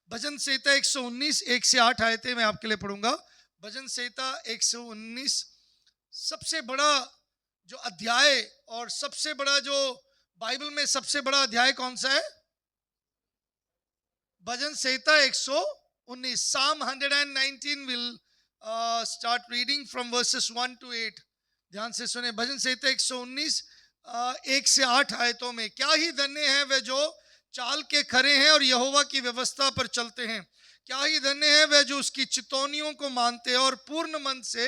भजन संहिता 119 1 से 8 आयतें मैं आपके लिए पढ़ूंगा। भजन संहिता 119 सबसे बड़ा जो अध्याय और सबसे बड़ा जो बाइबल में सबसे बड़ा अध्याय कौन सा है? भजन संहिता 119। Psalm 119 will start reading from verses 1 to 8। ध्यान से सुने। भजन संहिता 119 1 से 8 आयतों में, क्या ही धन्य है वे जो चाल के खरे हैं और यहोवा की व्यवस्था पर चलते हैं। क्या ही धन्य है वे जो उसकी चितौनियों को मानते हैं और पूर्ण मन से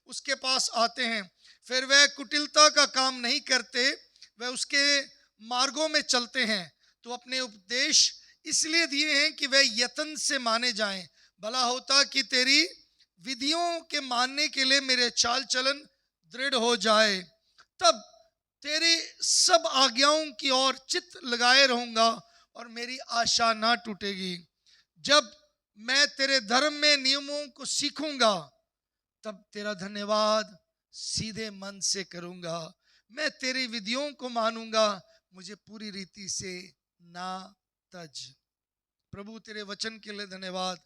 उसके पास आते हैं। फिर वह कुटिलता का काम नहीं करते, वह उसके मार्गों में चलते हैं। तो अपने उपदेश इसलिए दिए हैं कि वह यत्न से माने जाएं। भला होता कि तेरी विधियों के मानने के लिए मेरे चाल चलन दृढ़ हो जाए, तब तेरी सब आज्ञाओं की ओर चित्त लगाए रहूंगा और मेरी आशा ना टूटेगी। जब मैं तेरे धर्म में नियमों को सीखूंगा, तब तेरा धन्यवाद सीधे मन से करूंगा। मैं तेरी विधियों को मानूंगा, मुझे पूरी रीति से ना तज। प्रभु तेरे वचन के लिए धन्यवाद।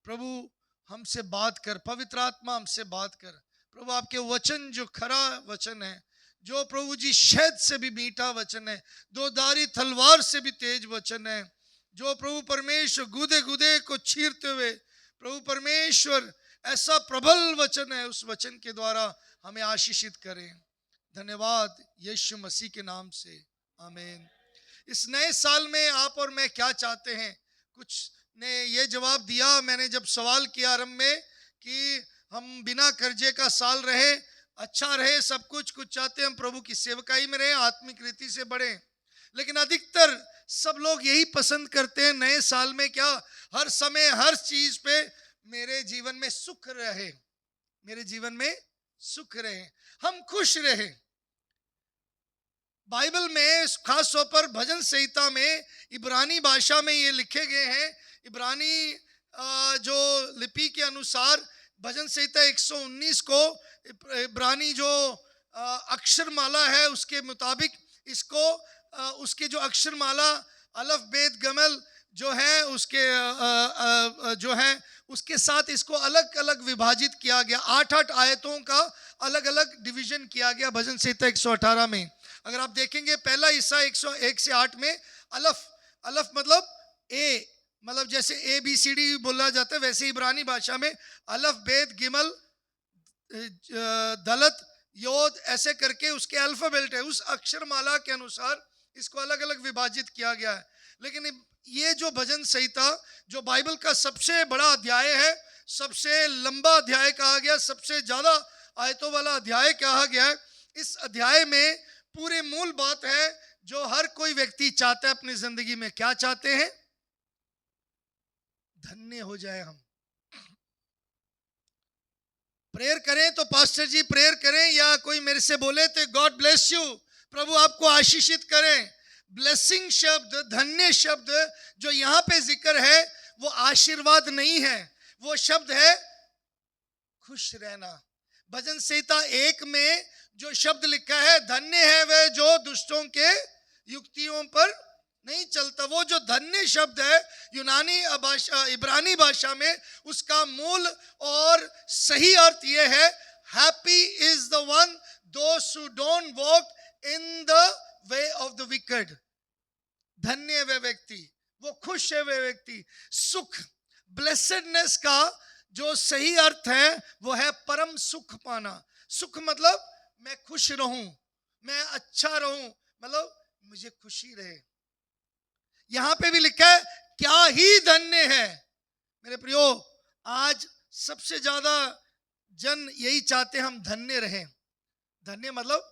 प्रभु हमसे बात कर, पवित्र आत्मा हमसे बात कर। प्रभु आपके वचन जो खरा वचन है, जो प्रभु जी शहद से भी मीठा वचन है, दो धारी तलवार से भी तेज वचन है, जो प्रभु परमेश्वर गुदे गुदे को चीरते हुए प्रभु परमेश्वर ऐसा प्रबल वचन है, उस वचन के द्वारा हमें आशीषित करें। धन्यवाद यीशु मसीह के नाम से, आमीन। इस नए साल में आप और मैं क्या चाहते हैं? कुछ ने ये जवाब दिया, मैंने जब सवाल किया आरंभ में कि हम बिना कर्जे का साल रहे, अच्छा रहे सब कुछ चाहते हैं, हम प्रभु की सेवकाई में रहे, आत्मिक रीति से बढ़े। लेकिन अधिकतर सब लोग यही पसंद करते हैं नए साल में, क्या हर समय हर चीज पे मेरे जीवन में सुख रहे, मेरे जीवन में सुख रहे, हम खुश रहे। बाइबल में खास तौर पर भजन संहिता में इब्रानी भाषा में ये लिखे गए हैं। इब्रानी जो लिपि के अनुसार भजन संहिता 119 को इब्रानी जो अक्षरमाला है उसके मुताबिक इसको उसके जो अक्षरमाला अलफ बेत गमल जो है उसके जो है उसके साथ इसको अलग अलग विभाजित किया गया। 8-8 आयतों का अलग अलग डिवीजन किया गया भजन संहिता 118 में। अगर आप देखेंगे पहला हिस्सा 101 से 8 में अलफ मतलब ए, मतलब जैसे ABCD बोला जाता है, वैसे इब्रानी भाषा में अलफ बेत गिमल दलत योद ऐसे करके उसके अल्फाबेट है, उस अक्षरमाला के अनुसार इसको अलग अलग विभाजित किया गया है। लेकिन ये जो भजन संहिता जो बाइबल का सबसे बड़ा अध्याय है, सबसे लंबा अध्याय कहा गया, सबसे ज्यादा आयतों वाला अध्याय कहा गया है, इस अध्याय में पूरे मूल बात है जो हर कोई व्यक्ति चाहता है अपनी जिंदगी में। क्या चाहते हैं? धन्य हो जाए हम। प्रेयर करें तो पास्टर जी प्रेयर करें, या कोई मेरे से बोले तो गॉड ब्लेस यू, प्रभु आपको आशीषित करें। ब्लेसिंग शब्द, धन्य शब्द जो यहाँ पे जिक्र है वो आशीर्वाद नहीं है, वो शब्द है खुश रहना। भजन संहिता 1 में जो शब्द लिखा है, धन्य है वह जो दुष्टों के युक्तियों पर नहीं चलता, वो जो धन्य शब्द है यूनानी भाषा इब्रानी भाषा में उसका मूल और सही अर्थ ये है, happy is the one those who don't walk in the way of the wicked. धन्य वे व्यक्ति, वो खुश है वे व्यक्ति। सुख, ब्लेसेडनेस का जो सही अर्थ है वो है परम सुख पाना। सुख मतलब मैं खुश रहूं, मैं अच्छा रहूं, मतलब मुझे खुशी रहे। यहां पे भी लिखा है क्या ही धन्य है। मेरे प्रियो, आज सबसे ज्यादा जन यही चाहते हैं हम धन्य रहें। धन्य मतलब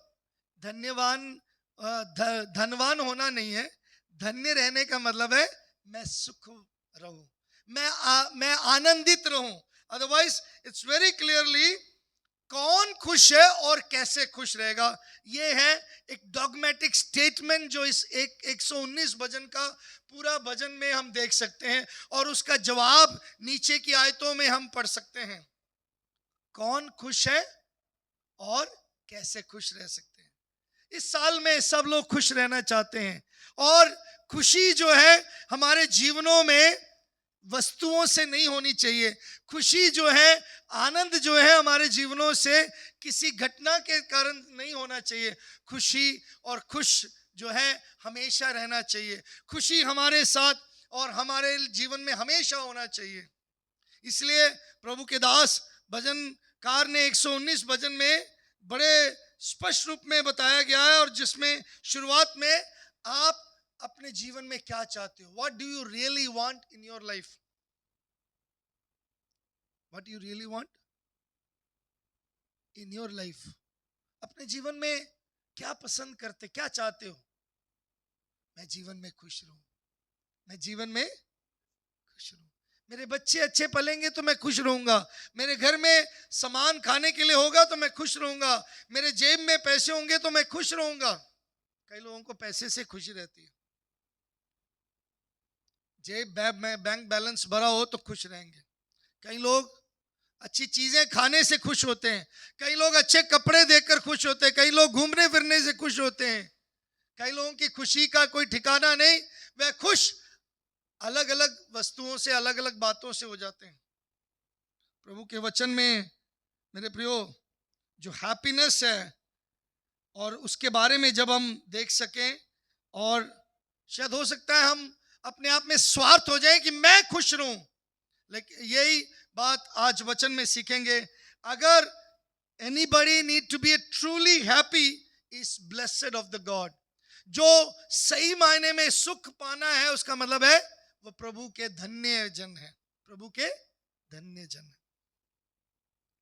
धनवान होना नहीं है, धन्य रहने का मतलब है मैं सुख रहूं, मैं आनंदित रहूं। अदरवाइज इट्स वेरी क्लियरली कौन खुश है और कैसे खुश रहेगा, ये है एक डॉगमेटिक स्टेटमेंट जो इस 119 भजन का पूरा भजन में हम देख सकते हैं, और उसका जवाब नीचे की आयतों में हम पढ़ सकते हैं। कौन खुश है और कैसे खुश रह सकते हैं। इस साल में सब लोग खुश रहना चाहते हैं, और खुशी जो है हमारे जीवनों में वस्तुओं से नहीं होनी चाहिए। खुशी जो है, आनंद जो है हमारे जीवनों से किसी घटना के कारण नहीं होना चाहिए। खुशी और खुश जो है हमेशा रहना चाहिए। खुशी हमारे साथ और हमारे जीवन में हमेशा होना चाहिए। इसलिए प्रभु के दास भजनकार ने 119 भजन में बड़े स्पष्ट रूप में बताया गया है, और जिसमें शुरुआत में आप अपने जीवन में क्या चाहते हो, what do you really want in your life, what you really want in your life. अपने जीवन में क्या पसंद करते, क्या चाहते हो। मैं जीवन में खुश रहूं, मैं जीवन में खुश रहूं, मेरे बच्चे अच्छे पलेंगे तो मैं खुश रहूंगा, मेरे घर में सामान खाने के लिए होगा तो मैं खुश रहूंगा, मेरे जेब में पैसे होंगे तो मैं खुश रहूंगा। कई लोगों को पैसे से खुशी रहती है, जेब में बैंक बैलेंस भरा हो तो खुश रहेंगे। कई लोग अच्छी चीजें खाने से खुश होते हैं, कई लोग अच्छे कपड़े देखकर खुश होते हैं, कई लोग घूमने फिरने से खुश होते हैं। कई लोगों की खुशी का कोई ठिकाना नहीं, वह खुश अलग अलग वस्तुओं से, अलग अलग बातों से हो जाते हैं। प्रभु के वचन में मेरे प्रियो जो हैप्पीनेस है, और उसके बारे में जब हम देख सकें, और शायद हो सकता है हम अपने आप में स्वार्थ हो जाए कि मैं खुश रहूं, लेकिन यही बात आज वचन में सीखेंगे। अगर anybody need to be truly happy is blessed of the God. जो सही मायने में सुख पाना है, उसका मतलब है वो प्रभु के धन्य जन है, प्रभु के धन्य जन है।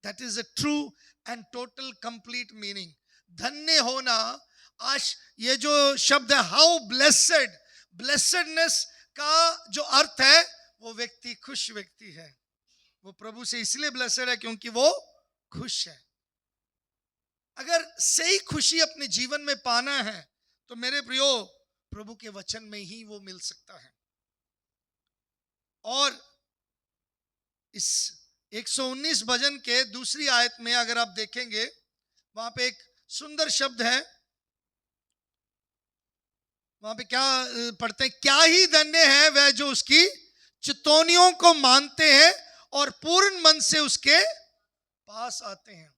That is a true and total complete meaning. धन्य होना, आज ये जो शब्द है हाउ ब्लेसेड, ब्लेसेडनेस का जो अर्थ है वो व्यक्ति खुश व्यक्ति है। वो प्रभु से इसलिए ब्लेसेड है क्योंकि वो खुश है। अगर सही खुशी अपने जीवन में पाना है तो मेरे प्रियो प्रभु के वचन में ही वो मिल सकता है। और इस 119 भजन के दूसरी आयत में अगर आप देखेंगे, वहां पे एक सुंदर शब्द है। वहां पे क्या पढ़ते हैं, क्या ही धन्य है वह जो उसकी चितौनियों को मानते हैं और पूर्ण मन से उसके पास आते हैं।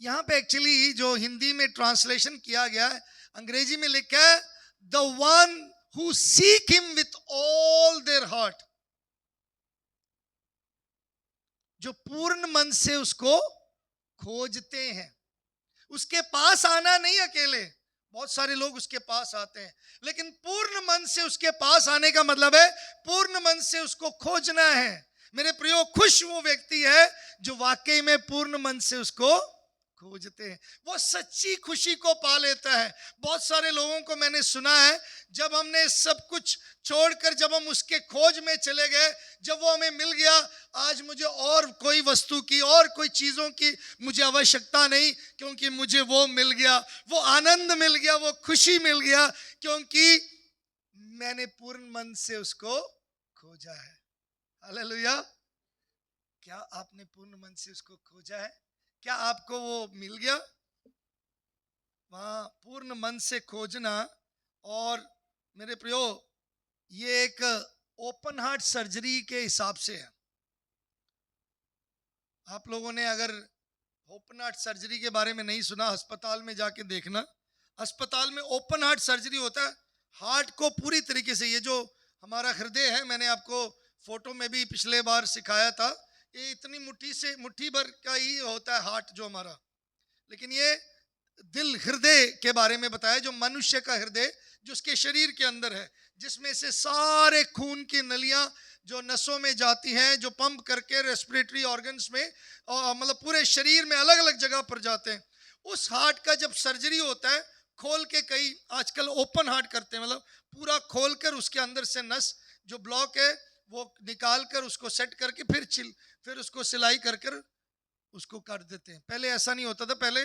यहां पे एक्चुअली जो हिंदी में ट्रांसलेशन किया गया है, अंग्रेजी में लिखा है the one who seek him with all their heart. जो पूर्ण मन से उसको खोजते हैं। उसके पास आना नहीं अकेले, बहुत सारे लोग उसके पास आते हैं, लेकिन पूर्ण मन से उसके पास आने का मतलब है पूर्ण मन से उसको खोजना है। मेरे प्रियो, खुश वो व्यक्ति है जो वाकई में पूर्ण मन से उसको खोजते हैं, वो सच्ची खुशी को पा लेता है। बहुत सारे लोगों को मैंने सुना है, जब हमने सब कुछ छोड़कर जब हम उसके खोज में चले गए, जब वो हमें मिल गया, आज मुझे और कोई वस्तु की और कोई चीजों की मुझे आवश्यकता नहीं, क्योंकि मुझे वो मिल गया, वो आनंद मिल गया, वो खुशी मिल गया, क्योंकि मैंने पूर्ण मन से उसको खोजा है। हालेलुया। क्या आपने पूर्ण मन से उसको खोजा है? क्या आपको वो मिल गया? वहां पूर्ण मन से खोजना। और मेरे प्रियो, ये एक ओपन हार्ट सर्जरी के हिसाब से है। आप लोगों ने अगर ओपन हार्ट सर्जरी के बारे में नहीं सुना, अस्पताल में जाके देखना। अस्पताल में ओपन हार्ट सर्जरी होता है, हार्ट को पूरी तरीके से, ये जो हमारा हृदय है, मैंने आपको फोटो में भी पिछले बार सिखाया था, ये इतनी मुट्ठी से मुट्ठी भर का ही होता है हार्ट जो हमारा, लेकिन ये दिल, हृदय के बारे में बताया, जो मनुष्य का हृदय जो उसके शरीर के अंदर है, जिसमें से सारे खून की नलियां जो नसों में जाती हैं, जो पंप करके रेस्पिरेटरी ऑर्गन्स में, मतलब पूरे शरीर में अलग अलग जगह पर जाते हैं। उस हार्ट का जब सर्जरी होता है, खोल के, कई आजकल ओपन हार्ट करते हैं, मतलब पूरा खोल कर उसके अंदर से नस जो ब्लॉक है वो निकाल कर उसको सेट करके फिर उसको सिलाई कर कर उसको कर देते हैं। पहले ऐसा नहीं होता था, पहले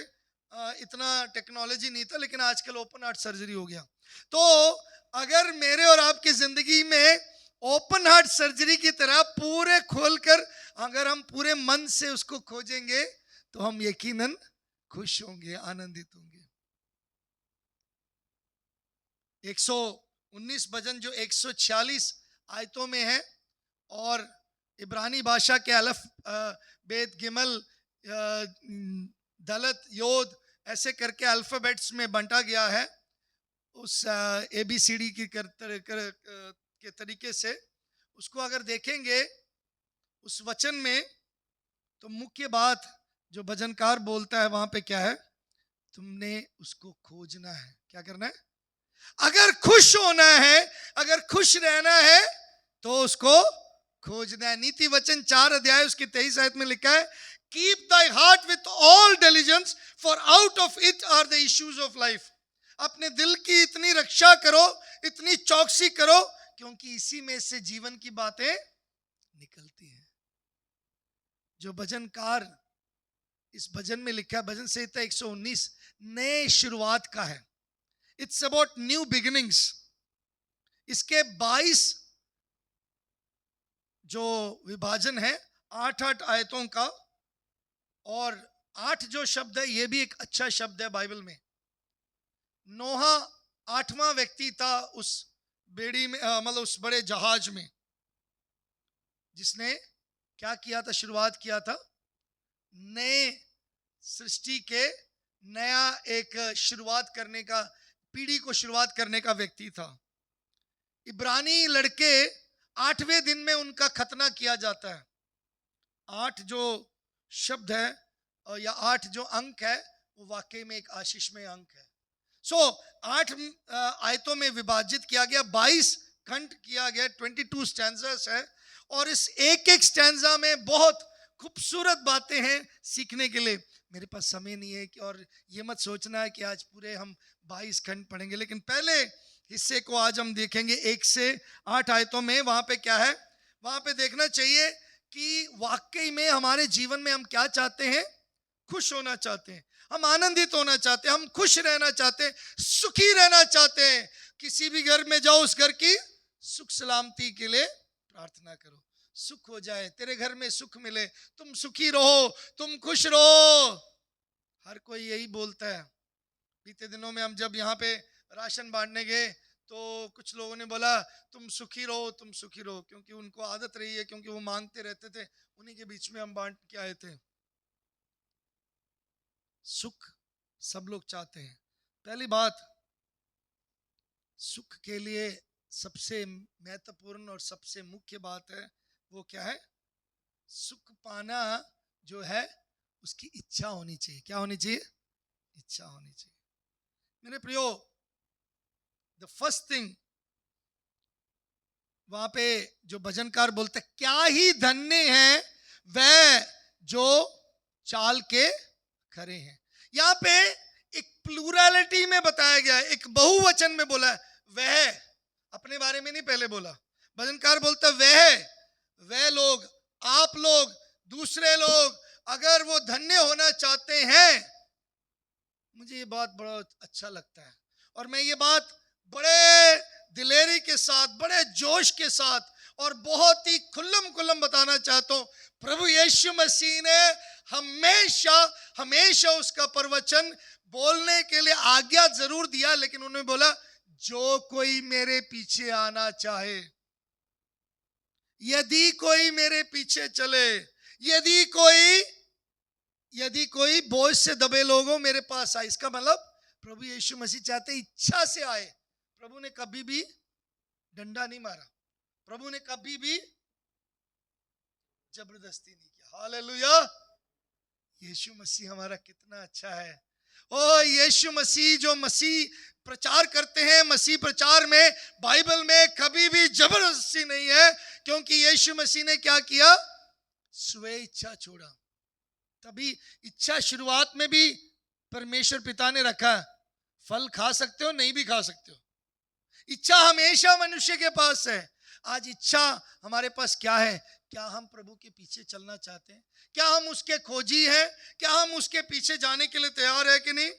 इतना टेक्नोलॉजी नहीं था, लेकिन आजकल ओपन हार्ट सर्जरी हो गया। तो अगर मेरे और आपकी जिंदगी में ओपन हार्ट सर्जरी की तरह पूरे खोलकर अगर हम पूरे मन से उसको खोजेंगे, तो हम यकीनन खुश होंगे, आनंदित होंगे। 19 भजन जो 146 आयतों में है, और इब्रानी भाषा के अलफ, बेत, गिमल, दलत, योद, ऐसे करके अल्फाबेट्स में बांटा गया है उस ABCD के तरीके से। उसको अगर देखेंगे उस वचन में, तो मुख्य बात जो भजनकार बोलता है वहां पे क्या है, तुमने उसको खोजना है। क्या करना है? अगर खुश होना है, अगर खुश रहना है तो उसको खोजना है। नीति वचन 4 अध्याय उसके 23 आयत में लिखा है, keep thy heart with all diligence for out of it are the issues of life. अपने दिल की इतनी रक्षा करो, इतनी चौकसी करो, क्योंकि इसी में से जीवन की बातें निकलती हैं। जो भजनकार इस भजन में लिखा है, भजन संहिता 119 नए शुरुआत का है। It's about new beginnings. इसके 22 जो विभाजन है 8-8 आयतों का, और 8 जो शब्द है ये भी एक अच्छा शब्द है बाइबल में। नोहा 8वां व्यक्ति था उस बेड़ी में, मतलब उस बड़े जहाज में, जिसने क्या किया था? शुरुआत किया था नए सृष्टि के, नया एक शुरुआत करने का, पीढ़ी को शुरुआत करने का व्यक्ति था। इब्रानी लड़के 8वें दिन में उनका खतना किया जाता है। 8 जो शब्द है या 8 जो अंक है वो वाकई में एक आशीषमय अंक है। 8 आयतों में विभाजित किया गया, 22 खंड किया गया, 22 स्टैंजास है, और इस एक एक स्टैंजा में बहुत खूबसूरत बातें हैं सीखने के लिए। मेरे पास समय नहीं है कि, और ये मत सोचना है कि आज पूरे हम 22 खंड पढ़ेंगे, लेकिन पहले हिस्से को आज हम देखेंगे 1 से 8 आयतों में। वहां पे क्या है? वहां पे देखना चाहिए कि वाकई में हमारे जीवन में हम क्या चाहते हैं? खुश होना चाहते हैं, हम आनंदित होना चाहते हैं, हम खुश रहना चाहते हैं, सुखी रहना चाहते हैं। किसी भी घर में जाओ, उस घर की सुख सलामती के लिए प्रार्थना करो, सुख हो जाए, तेरे घर में सुख मिले, तुम सुखी रहो, तुम खुश रहो। हर कोई यही बोलता है। बीते दिनों में हम जब यहाँ पे राशन बांटने गए तो कुछ लोगों ने बोला तुम सुखी रहो, तुम सुखी रहो, क्योंकि उनको आदत रही है, क्योंकि वो मांगते रहते थे। उन्हीं के बीच में हम बांट के आए थे। सुख सब लोग चाहते हैं। पहली बात, सुख के लिए सबसे महत्वपूर्ण और सबसे मुख्य बात है, वो क्या है? सुख पाना जो है उसकी इच्छा होनी चाहिए। क्या होनी चाहिए? इच्छा होनी चाहिए। मेरे प्रियो, द फर्स्ट थिंग वहां पे जो भजनकार बोलते, क्या ही धन्य है वह जो चाल के खरे हैं। यहाँ पे एक प्लूरलिटी में बताया गया है, एक बहुवचन में बोला है। वह अपने बारे में नहीं पहले बोला। भजनकार बोलता वह लोग, आप लोग, दूसरे लोग, अगर वो धन्य होना चाहते हैं, मुझे ये बात बड़ा अच्छा लगता है, और मैं ये बात बड़े दिलेरी के साथ, बड़े जोश के साथ और बहुत ही खुल्लम बताना चाहता हूं। प्रभु यीशु मसीह ने हमेशा उसका प्रवचन बोलने के लिए आज्ञा जरूर दिया, लेकिन उन्होंने बोला जो कोई मेरे पीछे आना चाहे, यदि कोई मेरे पीछे चले, यदि कोई बोझ से दबे लोगों मेरे पास आए। इसका मतलब प्रभु यीशु मसीह चाहते इच्छा से आए। प्रभु ने कभी भी डंडा नहीं मारा, प्रभु ने कभी भी जबरदस्ती नहीं किया। हालेलुया! यीशु मसीह हमारा कितना अच्छा है। ओ यीशु मसीह, जो मसीह प्रचार करते हैं, मसीह प्रचार में बाइबल में कभी भी जबरदस्ती नहीं है, क्योंकि यीशु मसीह ने क्या किया? स्वे इच्छा छोड़ा। तभी इच्छा शुरुआत में भी परमेश्वर पिता ने रखा। फल खा सकते हो, नहीं भी खा सकते हो। इच्छा हमेशा मनुष्य के पास है। आज इच्छा हमारे पास क्या है? क्या हम प्रभु के पीछे चलना चाहते हैं? क्या हम उसके खोजी हैं? क्या हम उसके पीछे जाने के लिए तैयार है कि नहीं?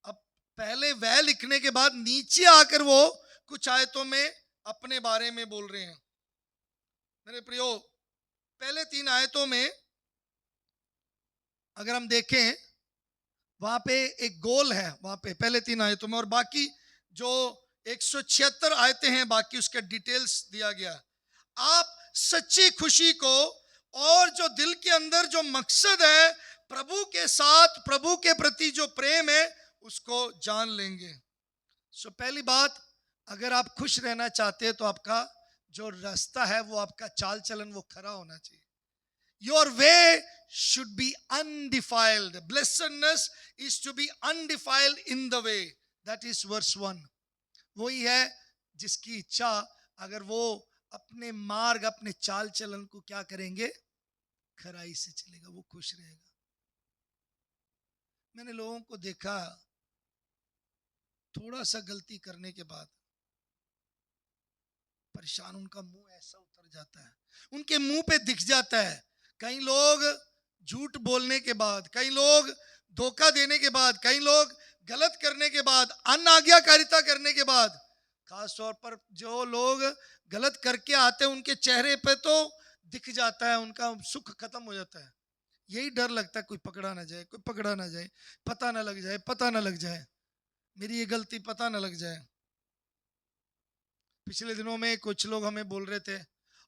अब पहले वह लिखने के बाद नीचे आकर वो कुछ आयतों में अपने बारे में बोल रहे हैं। मेरे प्रियो, पहले 3 आयतों में अगर हम देखें, वहां पे एक गोल है, वहां पे पहले 3 आयतों में, और बाकी जो 176 आयतें हैं, बाकी उसका डिटेल्स दिया गया। आप सच्ची खुशी को और जो दिल के अंदर जो मकसद है प्रभु के साथ, प्रभु के प्रति जो प्रेम है, उसको जान लेंगे। सो पहली बात, अगर आप खुश रहना चाहते हैं तो आपका जो रास्ता है, वो आपका चाल चलन वो खरा होना चाहिए। Your way should be undefiled. Blessedness is to be undefiled in the way. That is verse 1. वही है जिसकी इच्छा, अगर वो अपने मार्ग, अपने चाल चलन को क्या करेंगे, खराई से चलेगा, वो खुश रहेगा। मैंने लोगों को देखा, थोड़ा सा गलती करने के बाद परेशान, उनका मुंह ऐसा उतर जाता है, उनके मुंह पे दिख जाता है। कई लोग झूठ बोलने के बाद, कई लोग धोखा देने के बाद, कई लोग गलत करने के बाद, अनाज्ञाकारिता करने के बाद, खास तौर पर जो लोग गलत करके आते हैं, उनके चेहरे पे तो दिख जाता है, उनका सुख खत्म हो जाता है। यही डर लगता है, कोई पकड़ा ना जाए, कोई पकड़ा ना जाए, पता ना लग जाए, पता ना लग जाए, मेरी ये गलती पता ना लग जाए। पिछले दिनों में कुछ लोग हमें बोल रहे थे,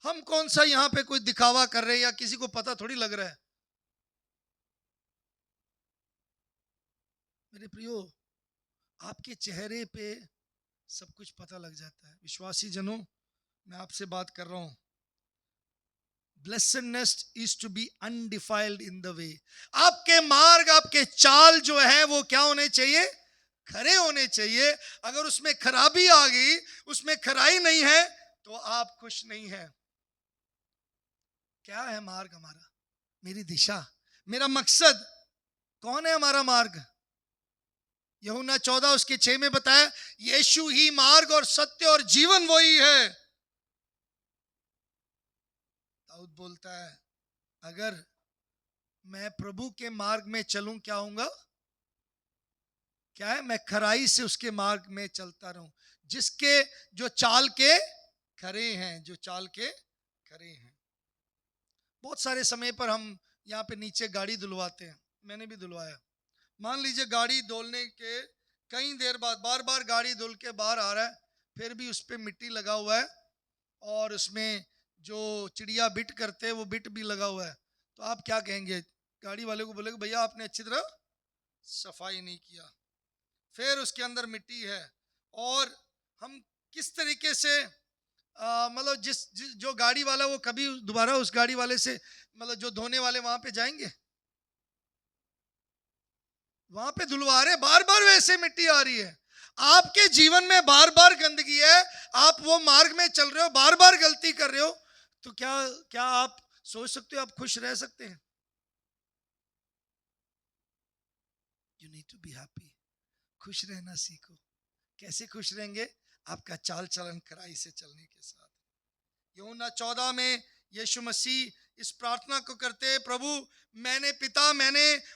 हम कौन सा यहाँ पे कोई दिखावा कर रहे हैं, या किसी को पता थोड़ी लग रहा है। मेरे प्रियो, आपके चेहरे पे सब कुछ पता लग जाता है। विश्वासी जनों, मैं आपसे बात कर रहा हूं। Blessedness is to be undefiled in the way. आपके मार्ग, आपके चाल जो है वो क्या होने चाहिए, खरे होने चाहिए। अगर उसमें खराबी आ गई, उसमें खराई नहीं है, तो आप खुश नहीं है। क्या है मार्ग हमारा, मेरी दिशा, मेरा मकसद, कौन है हमारा मार्ग? यूहन्ना 14 उसके 6 में बताया, यीशु ही मार्ग और सत्य और जीवन वही है। दाऊद बोलता है, अगर मैं प्रभु के मार्ग में चलूं, क्या होऊंगा? क्या है? मैं खराई से उसके मार्ग में चलता रहूं। जिसके जो चाल के खरे हैं, जो चाल के खरे हैं। बहुत सारे समय पर हम यहाँ पे नीचे गाड़ी धुलवाते हैं, मैंने भी धुलवाया। मान लीजिए गाड़ी धुलने के कई देर बाद, बार बार गाड़ी धुल के बाहर आ रहा है, फिर भी उस पर मिट्टी लगा हुआ है, और उसमें जो चिड़िया बिट करते हैं वो बिट भी लगा हुआ है। तो आप क्या कहेंगे? गाड़ी वाले को बोलेगे, भैया आपने अच्छी तरह सफाई नहीं किया, फिर उसके अंदर मिट्टी है। और हम किस तरीके से मतलब जो गाड़ी वाला, वो कभी दोबारा उस गाड़ी वाले से, मतलब जो धोने वाले वहां पे जाएंगे? वहां पे धुलवा रहे, बार बार वैसे मिट्टी आ रही है। आपके जीवन में बार बार गंदगी है, आप वो मार्ग में चल रहे हो, बार बार गलती कर रहे हो, तो क्या क्या आप सोच सकते हो आप खुश रह सकते हैं? You need to be happy. खुश रहना सीखो। कैसे खुश रहेंगे? आपका चाल चलन खराई से चलने के साथ। यूहन्ना 14 में यीशु मसीह इस प्रार्थना को करते, प्रभु मैंने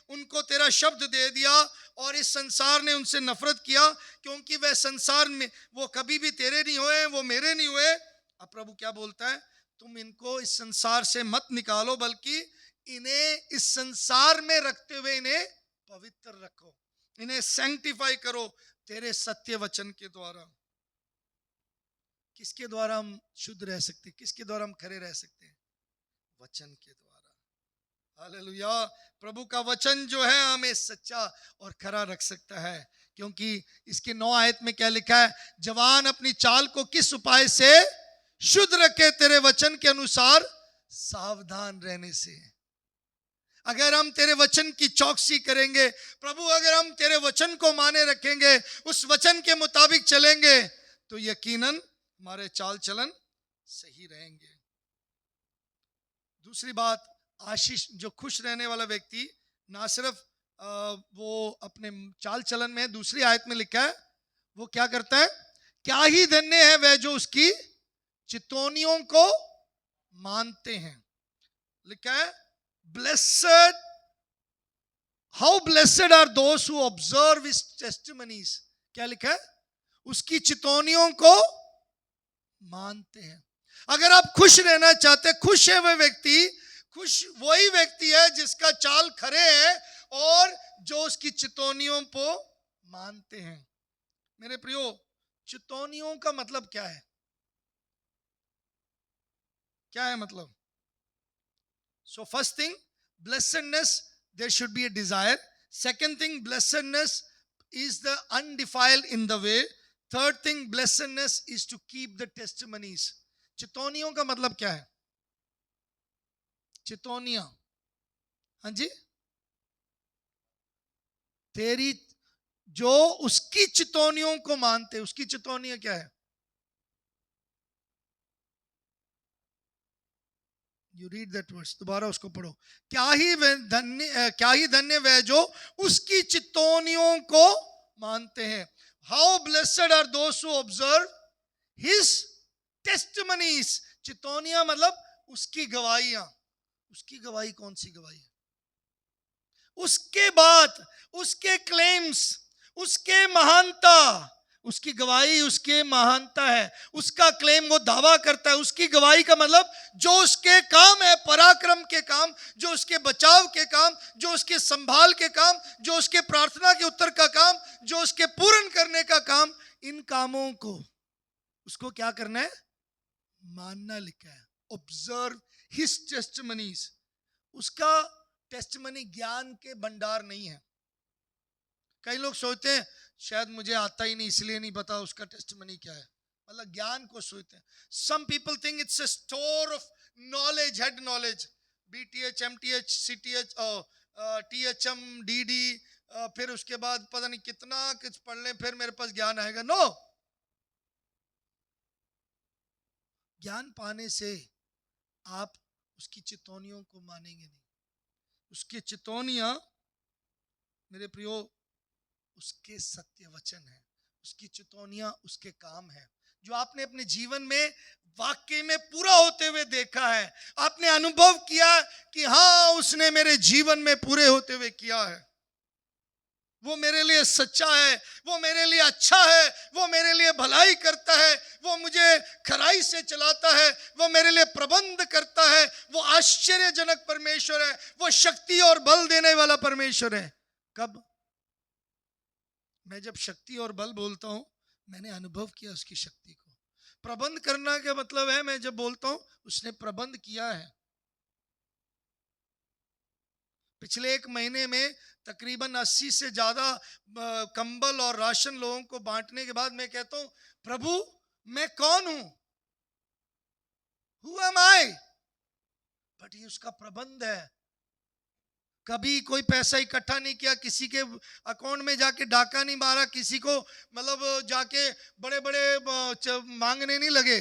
उनको तेरा शब्द दे दिया, और इस संसार ने उनसे नफरत किया, क्योंकि वह संसार में, वो कभी भी तेरे नहीं हुए, वो मेरे नहीं हुए। अब प्रभु क्या बोलता है? तुम इनको इस संसार से मत निकालो, बल्कि इन्हें इस संसार में रखते हुए इन्हें पवित्र रखो, इन्हें सैंक्टिफाई करो तेरे सत्य वचन के द्वारा। किसके द्वारा हम शुद्ध रह सकते हैं? किसके द्वारा हम खरे रह सकते हैं? वचन के द्वारा। हालेलुया। प्रभु का वचन जो है हमें सच्चा और खरा रख सकता है, क्योंकि इसके 9 आयत में क्या लिखा है? जवान अपनी चाल को किस उपाय से शुद्ध रखे, तेरे वचन के अनुसार सावधान रहने से। अगर हम तेरे वचन की चौकसी करेंगे प्रभु, अगर हम तेरे वचन को माने रखेंगे, उस वचन के मुताबिक चलेंगे, तो यकीनन हमारे चाल चलन सही रहेंगे। दूसरी बात, आशीष, जो खुश रहने वाला व्यक्ति ना सिर्फ वो अपने चाल चलन में, दूसरी आयत में लिखा है, वो क्या करता है? क्या ही धन्य है वह जो उसकी चितौनियों को मानते हैं। लिखा है, blessed, how blessed are those who observe his testimonies. क्या लिखा है? उसकी चितौनियों को मानते हैं। अगर आप खुश रहना चाहते, खुश है वह व्यक्ति, खुश वही व्यक्ति है जिसका चाल खरे है और जो उसकी चितौनियों को मानते हैं। मेरे प्रियो, चितौनियों का मतलब क्या है? क्या है मतलब? So first thing, blessedness, there should be a desire. Second thing, blessedness is the undefiled in the way. Third thing, blessedness is to keep the testimonies. चितौनियों का मतलब क्या है? चितौनिया, हाँ जी, तेरी, जो उसकी चितौनियों को मानते, उसकी चितौनिया क्या है? यू रीड दैट वर्स, दोबारा उसको पढ़ो। क्या ही धन्य वह जो उसकी चितौनियों को मानते हैं। How blessed are those who observe his testimonies. चितौनिया मतलब उसकी गवाहियां। उसकी गवाही कौन सी गवाही है? उसके बाद, उसके क्लेम्स, उसके महानता, उसकी गवाही उसके महानता है। उसका क्लेम, वो दावा करता है। उसकी गवाही का मतलब जो उसके काम है, पराक्रम के काम, जो उसके बचाव के काम, जो उसके संभाल के काम, जो उसके प्रार्थना के उत्तर का काम, जो उसके पूर्ण करने का काम, इन कामों को उसको क्या करना है? मानना लिखा है। Observe his testimonies. उसका टेस्टिमनी ज्ञान के भंडार नहीं है। कई लोग सोचते हैं शायद मुझे आता ही नहीं इसलिए नहीं पता उसका टेस्टिमनी क्या है, मतलब ज्ञान को सोचते हैं। Some people think it's a store of knowledge, head knowledge, BTH, MTH, CTH, THM, DD, फिर उसके बाद पता नहीं कितना कुछ पढ़ लें फिर मेरे पास ज्ञान आएगा। नो, ज्ञान पाने से आप उसकी चितौनियों को मानेंगे नहीं। उसकी चितौनियां मेरे प्रियो उसके सत्य वचन है। उसकी चितौनियां उसके काम है, जो आपने अपने जीवन में वाकई में पूरा होते हुए देखा है। आपने अनुभव किया कि हाँ, उसने मेरे जीवन में पूरे होते हुए किया है। वो मेरे लिए सच्चा है, वो मेरे लिए अच्छा है, वो मेरे लिए भलाई करता है, वो मुझे खराई से चलाता है, वो मेरे लिए प्रबंध करता है, वो आश्चर्यजनक परमेश्वर है, वो शक्ति और बल देने वाला परमेश्वर है। कब? मैं जब शक्ति और बल बोलता हूं, मैंने अनुभव किया उसकी शक्ति को। प्रबंध करना का मतलब है, मैं जब बोलता हूं उसने प्रबंध किया है। पिछले एक महीने में तकरीबन 80 से ज्यादा कंबल और राशन लोगों को बांटने के बाद मैं कहता हूं, प्रभु मैं कौन हूं? Who am I? बट ये उसका प्रबंध है। कभी कोई पैसा इकट्ठा नहीं किया, किसी के अकाउंट में जाके डाका नहीं मारा, किसी को मतलब जाके बड़े बड़े मांगने नहीं लगे।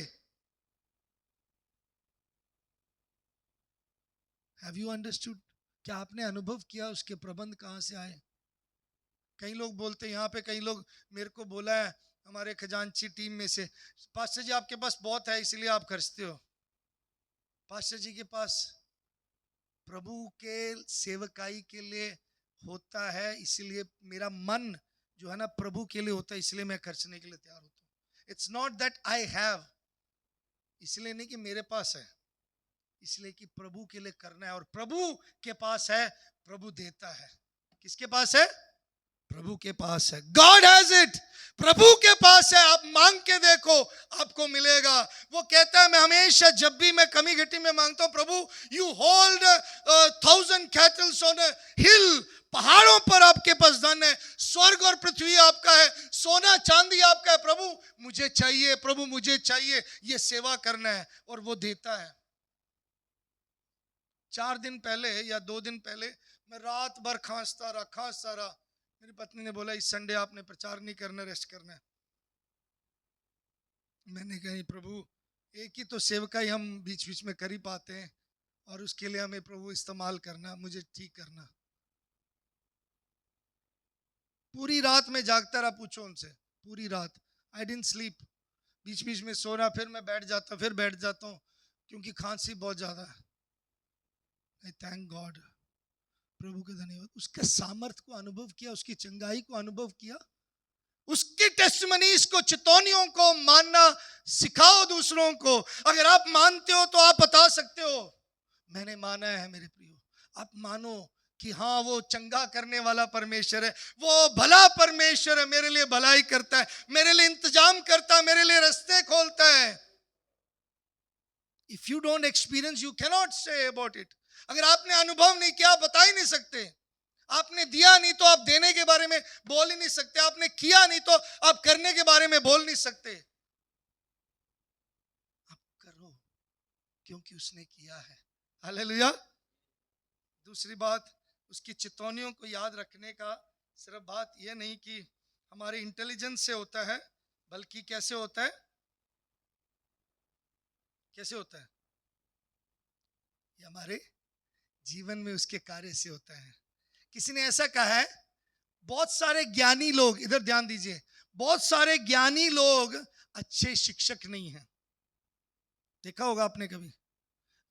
Have you understood? क्या आपने अनुभव किया उसके प्रबंध कहां से आए? कई लोग बोलते हैं, यहाँ पे कई लोग मेरे को बोला है हमारे खजांची टीम में से, पास्टर जी आपके पास बहुत है इसलिए आप खर्चते हो। पास्टर जी के पास प्रभु के सेवकाई के लिए होता है, इसलिए मेरा मन जो है ना प्रभु के लिए होता है, इसलिए मैं खर्चने के लिए तैयार होता हूँ। It's not that I have, इसलिए नहीं कि मेरे पास है, इसलिए कि प्रभु के लिए करना है। और प्रभु के पास है, प्रभु देता है। किसके पास है? प्रभु के पास है। गॉड हैज इट, प्रभु के पास है। आप मांग के देखो, आपको मिलेगा। वो कहता है, मैं हमेशा जब भी मैं कमी घटी में मांगता हूं, प्रभु you hold 1000 cattles on a hill, पहाड़ों पर आपके पास धन है, स्वर्ग और पृथ्वी आपका है, सोना चांदी आपका है। प्रभु मुझे चाहिए, प्रभु मुझे चाहिए, ये सेवा करना है, और वो देता है। 4 दिन पहले या 2 दिन पहले मैं रात भर खांसता रहा। मेरी पत्नी ने बोला इस संडे आपने प्रचार नहीं करना, रेस्ट करना है। मैंने कहा प्रभु एक ही तो सेवकाई हम बीच बीच में कर ही पाते हैं, और उसके लिए हमें प्रभु इस्तेमाल करना, मुझे ठीक करना। पूरी रात में जागता रहा, पूछो उनसे, पूरी रात आई डिडंट स्लीप। बीच बीच में सो रहा, फिर मैं बैठ जाता हूँ क्योंकि खांसी बहुत ज्यादा है। आई थैंक गॉड, प्रभु के धन्यवाद। उसके सामर्थ्य को अनुभव किया, उसकी चंगाई को अनुभव किया, उसकी टेस्टिमनीज को, चितौनियों को मानना सिखाओ दूसरों को। अगर आप मानते हो तो आप बता सकते हो मैंने माना है। मेरे प्रियो, आप मानो कि हाँ वो चंगा करने वाला परमेश्वर है, वो भला परमेश्वर है, मेरे लिए भलाई करता है, मेरे लिए इंतजाम करता है, मेरे लिए रास्ते खोलता है। If you don't experience you cannot say about it. अगर आपने अनुभव नहीं किया, बता ही नहीं सकते। आपने दिया नहीं तो आप देने के बारे में बोल ही नहीं सकते। आपने किया नहीं तो आप करने के बारे में बोल नहीं सकते। आप करो क्योंकि उसने किया है। हालेलुया। दूसरी बात, उसकी चितौनियों को याद रखने का सिर्फ बात यह नहीं कि हमारे इंटेलिजेंस से होता है, बल्कि कैसे होता है, कैसे होता है, ये हमारे जीवन में उसके कार्य से होता है। किसी ने ऐसा कहा है, बहुत सारे ज्ञानी लोग, इधर ध्यान दीजिए, बहुत सारे ज्ञानी लोग अच्छे शिक्षक नहीं हैं। देखा होगा आपने कभी,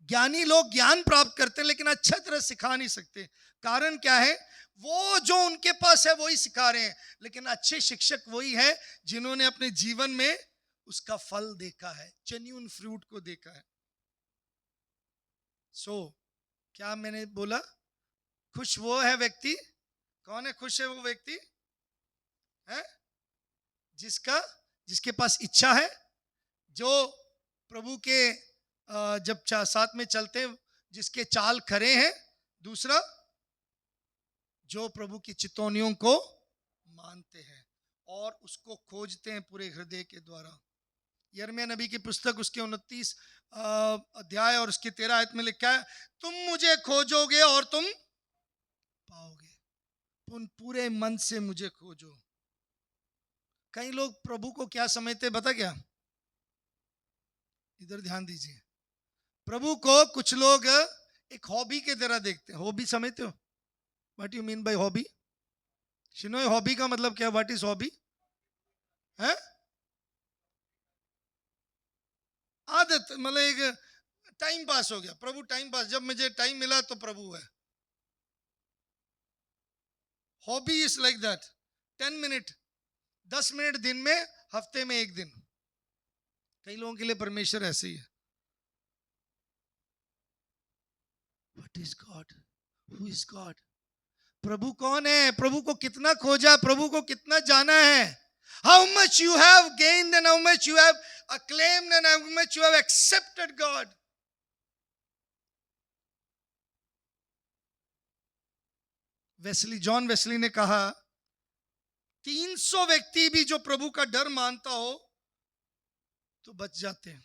ज्ञानी लोग ज्ञान प्राप्त करते हैं लेकिन अच्छा तरह सिखा नहीं सकते। कारण क्या है? वो जो उनके पास है वही सिखा रहे हैं, लेकिन अच्छे शिक्षक वही है जिन्होंने अपने जीवन में उसका फल देखा है, जेन्युइन फ्रूट को देखा है। क्या मैंने बोला? खुश वो है व्यक्ति, कौन है खुश है? वो व्यक्ति है जिसके पास इच्छा है, जो प्रभु के जब साथ में चलते, जिसके चाल खरे हैं। दूसरा, जो प्रभु की चितौनियों को मानते हैं और उसको खोजते हैं पूरे हृदय के द्वारा। यिर्मयाह नबी की पुस्तक उसके 29 अध्याय और उसके 13 आयत में लिखा है, तुम मुझे खोजोगे और तुम पाओगे, तुम पूरे मन से मुझे खोजो। कई लोग प्रभु को क्या समझते, बता क्या? इधर ध्यान दीजिए। प्रभु को कुछ लोग एक हॉबी के तरह देखते हैं। हॉबी समझते हो? What you mean by hobby? Shinoy, hobby का मतलब क्या? What is hobby? है आदत, मतलब एक टाइम पास हो गया। प्रभु टाइम पास, जब मुझे टाइम मिला तो प्रभु है। Hobby is like that, 10 minute, 10 minute दिन में, हफ्ते में एक दिन। कई लोगों के लिए परमेश्वर ऐसे ही है। What is God? Who is God? प्रभु कौन है? प्रभु को कितना खोजा, प्रभु को कितना जाना है? How much you have gained and how much you have acclaimed and how much you have accepted God. John Wesley ने कहा, 300 व्यक्ति भी जो प्रभु का डर मानता हो तो बच जाते हैं।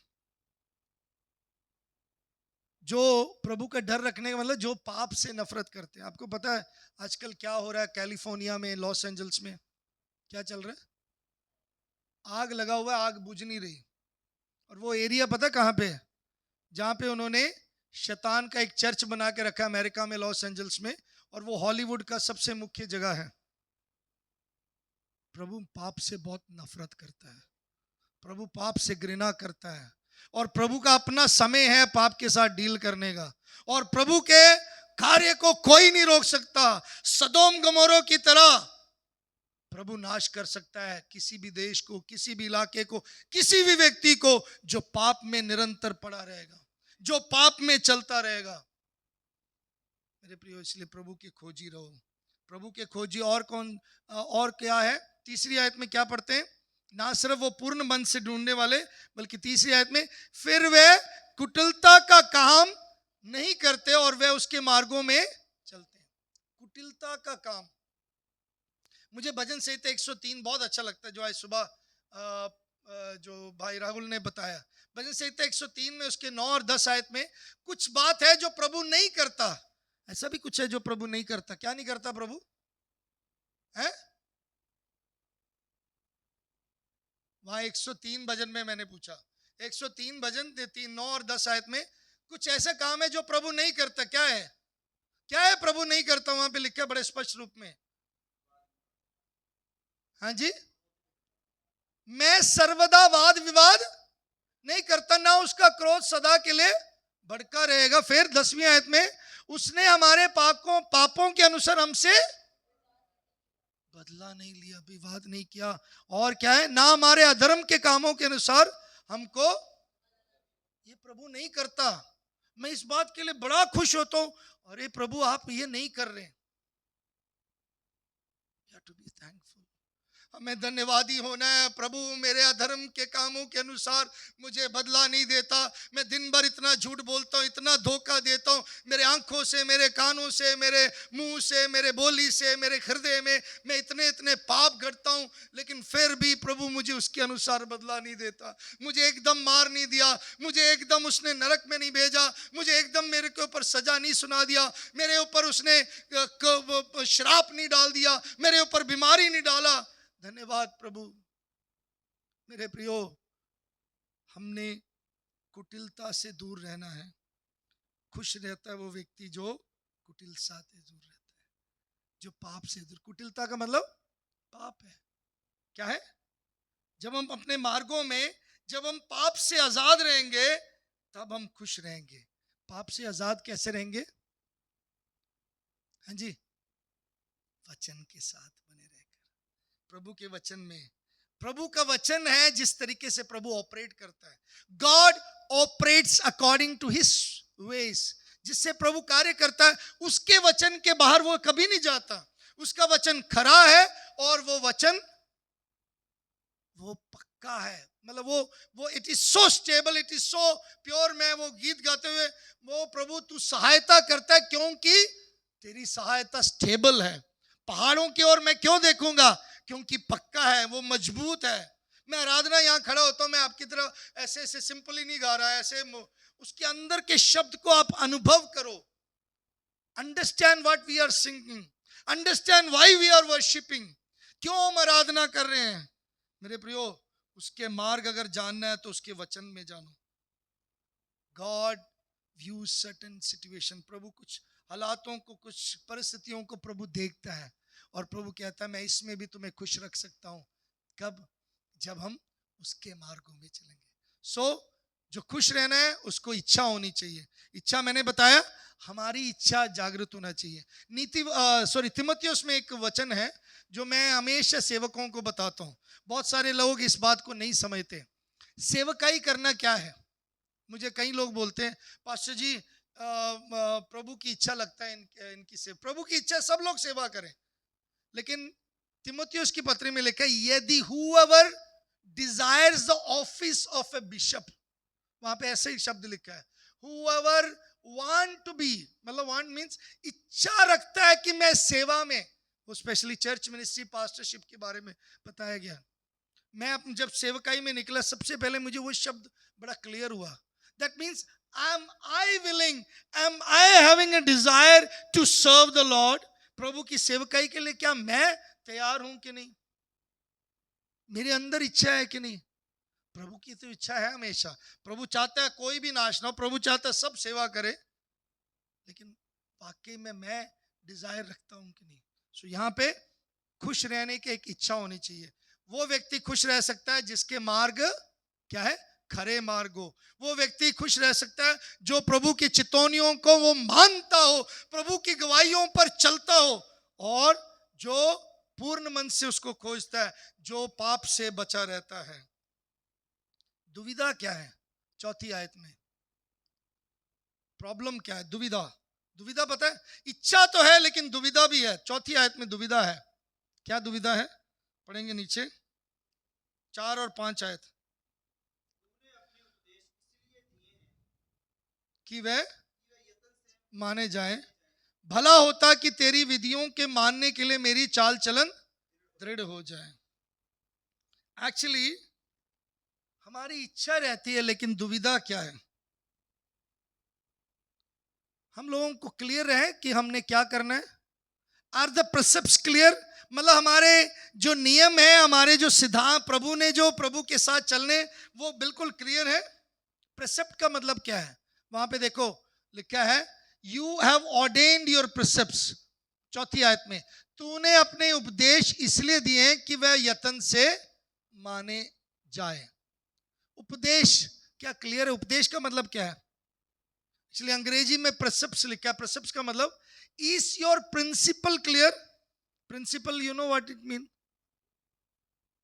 जो प्रभु का डर रखने का मतलब जो पाप से नफरत करते हैं। आपको पता है आजकल क्या हो रहा है? कैलिफोर्निया में, लॉस एंजल्स में क्या चल रहा है? आग लगा हुआ है, आग बुझ नहीं रही। और वो एरिया पता कहां पे है? जहां पे उन्होंने शैतान का एक चर्च बना के रखा है, अमेरिका में, लॉस एंजल्स में, और वो हॉलीवुड का सबसे मुख्य जगह है। प्रभु पाप से बहुत नफरत करता है, प्रभु पाप से घृणा करता है, और प्रभु का अपना समय है पाप के साथ डील करने का, और प्रभु के कार्य को कोई नहीं रोक सकता। सदोम गमोरों की तरह प्रभु नाश कर सकता है किसी भी देश को, किसी भी इलाके को, किसी भी व्यक्ति को जो पाप में निरंतर पड़ा रहेगा, जो पाप में चलता रहेगा। मेरे प्रियो, इसलिए प्रभु की खोजी रहो, प्रभु के खोजी। और कौन, और क्या है? तीसरी आयत में क्या पढ़ते हैं? ना सिर्फ वो पूर्ण मन से ढूंढने वाले, बल्कि तीसरी आयत में, फिर वे कुटिलता का काम नहीं करते और वे उसके मार्गों में चलते हैं। कुटिलता का काम। मुझे भजन संहिता 103 बहुत अच्छा लगता है, जो आज सुबह जो भाई राहुल ने बताया। भजन संहिता 103 में उसके 9 और 10 आयत में कुछ बात है जो प्रभु नहीं करता। ऐसा भी कुछ है जो प्रभु नहीं करता। क्या नहीं करता प्रभु? है वहां 103 भजन में मैंने पूछा, 103 भजन 3, 9 और 10 आयत में कुछ ऐसा काम है जो प्रभु नहीं करता। क्या है? क्या है प्रभु नहीं करता? वहां पे लिखा है बड़े स्पष्ट रूप में। हाँ जी, मैं सर्वदा वाद विवाद नहीं करता, ना उसका क्रोध सदा के लिए भड़का रहेगा। फिर 10वीं आयत में, उसने हमारे पापों के अनुसार हमसे बदला नहीं लिया, विवाद नहीं किया, और क्या है? ना हमारे अधर्म के कामों के अनुसार हमको। ये प्रभु नहीं करता। मैं इस बात के लिए बड़ा खुश होता हूं, अरे प्रभु आप ये नहीं कर रहे। टू बी थैंकफुल, हमें धन्यवादी होना है। प्रभु मेरे अधर्म के कामों के अनुसार मुझे बदला नहीं देता। मैं दिन भर इतना झूठ बोलता हूँ, इतना धोखा देता हूँ, मेरे आंखों से, मेरे कानों से, मेरे मुंह से, मेरे बोली से, मेरे हृदय में मैं इतने इतने पाप करता हूँ, लेकिन फिर भी प्रभु मुझे उसके अनुसार बदला नहीं देता। मुझे एकदम मार नहीं दिया, मुझे एकदम उसने नरक में नहीं भेजा, मुझे एकदम मेरे के ऊपर सजा नहीं सुना दिया, मेरे ऊपर उसने श्राप नहीं डाल दिया, मेरे ऊपर बीमारी नहीं डाला। धन्यवाद प्रभु। मेरे प्रियो, हमने कुटिलता से दूर रहना है। खुश रहता है वो व्यक्ति जो कुटिलता से दूर रहता है, जो पाप से दूर। कुटिलता का मतलब पाप है। क्या है? जब हम अपने मार्गों में, जब हम पाप से आजाद रहेंगे तब हम खुश रहेंगे। पाप से आजाद कैसे रहेंगे? हाँ जी, वचन के साथ बने रहकर, प्रभु के वचन में। प्रभु का वचन है जिस तरीके से प्रभु ऑपरेट करता है। God operates according to his ways. जिससे प्रभु कार्य करता है उसके वचन के बाहर वो कभी नहीं जाता। उसका वचन खरा है और वो वचन वो पक्का है। मतलब वो it is so stable, it is so pure. मैं वो गीत गाते हुए, वो प्रभु तू सहायता करता है क्योंकि तेरी सहायता स्टेबल है। पहाड़ों की ओर मैं क्यों देखूंगा? क्योंकि पक्का है, वो मजबूत है। मैं आराधना यहाँ खड़ा होता हूँ, मैं आपकी तरह ऐसे ऐसे सिंपली नहीं गा रहा है, ऐसे उसके अंदर के शब्द को आप अनुभव करो। Understand what we are singing, understand why we are worshipping. क्यों हम आराधना कर रहे हैं? मेरे प्रियो, उसके मार्ग अगर जानना है तो उसके वचन में जानो। God views certain situation. प्रभु कुछ हालातों को, कुछ परिस्थितियों को प्रभु देखता है और प्रभु कहता है मैं इसमें भी तुम्हें खुश रख सकता हूं। कब? जब हम उसके मार्गों में चलेंगे। जो खुश रहना है उसको इच्छा होनी चाहिए। इच्छा मैंने बताया, हमारी इच्छा जागृत होना चाहिए। तिमुथियुस में एक वचन है जो मैं हमेशा सेवकों को बताता हूं। बहुत सारे लोग इस बात को नहीं समझते। सेवकाई करना क्या है? मुझे कई लोग बोलते हैं पास्टर जी प्रभु की इच्छा लगता है इनकी सेवा। प्रभु की इच्छा सब लोग सेवा करें, लेकिन तिमुथियुस की पत्री में लिखा है यदि whoever desires the office of a bishop, वहां पे ऐसे ही शब्द लिखा है whoever want to be, मतलब want means इच्छा रखता है कि मैं सेवा में, वो स्पेशली चर्च मिनिस्ट्री पास्टरशिप के बारे में बताया गया। मैं जब सेवकाई में निकला सबसे पहले मुझे वो शब्द बड़ा क्लियर हुआ। That means am I willing, am I having a desire to serve the Lord? प्रभु की सेवकाई के लिए क्या मैं तैयार हूं कि नहीं? मेरे अंदर इच्छा है कि नहीं? प्रभु की तो इच्छा है हमेशा। प्रभु चाहता है कोई भी नाश ना हो, प्रभु चाहता है सब सेवा करे, लेकिन वाकई में मैं डिजायर रखता हूं कि नहीं? सो यहाँ पे खुश रहने की एक इच्छा होनी चाहिए। वो व्यक्ति खुश रह सकता है जिसके मार्ग क्या है? खरे मार्ग हो। वो व्यक्ति खुश रह सकता है जो प्रभु की चितौनियों को वो मानता हो, प्रभु की गवाहियों पर चलता हो, और जो पूर्ण मन से उसको खोजता है, जो पाप से बचा रहता है। दुविधा क्या है? चौथी आयत में प्रॉब्लम क्या है? दुविधा। दुविधा पता है? इच्छा तो है लेकिन दुविधा भी है। चौथी आयत में दुविधा है। क्या दुविधा है? पढ़ेंगे नीचे 4 और 5 आयत। कि वे माने जाएं, भला होता कि तेरी विधियों के मानने के लिए मेरी चाल चलन दृढ़ हो जाए। एक्चुअली हमारी इच्छा रहती है लेकिन दुविधा क्या है? हम लोगों को क्लियर है कि हमने क्या करना है? Are the precepts clear? मतलब हमारे जो नियम है, हमारे जो सिद्धांत, प्रभु ने जो प्रभु के साथ चलने, वो बिल्कुल क्लियर है। प्रिसेप्ट का मतलब क्या है? वहां पे देखो लिखा है यू हैव ऑर्डेन्ड योर प्रिसेप्ट्स। चौथी आयत में तूने अपने उपदेश इसलिए दिए कि वह यत्न से माने जाए। उपदेश क्या क्लियर है? उपदेश का मतलब क्या है? इसलिए अंग्रेजी में प्रिसेप्ट्स लिखा है। प्रिसेप्ट्स का मतलब is your principle clear? Principle you know what it mean?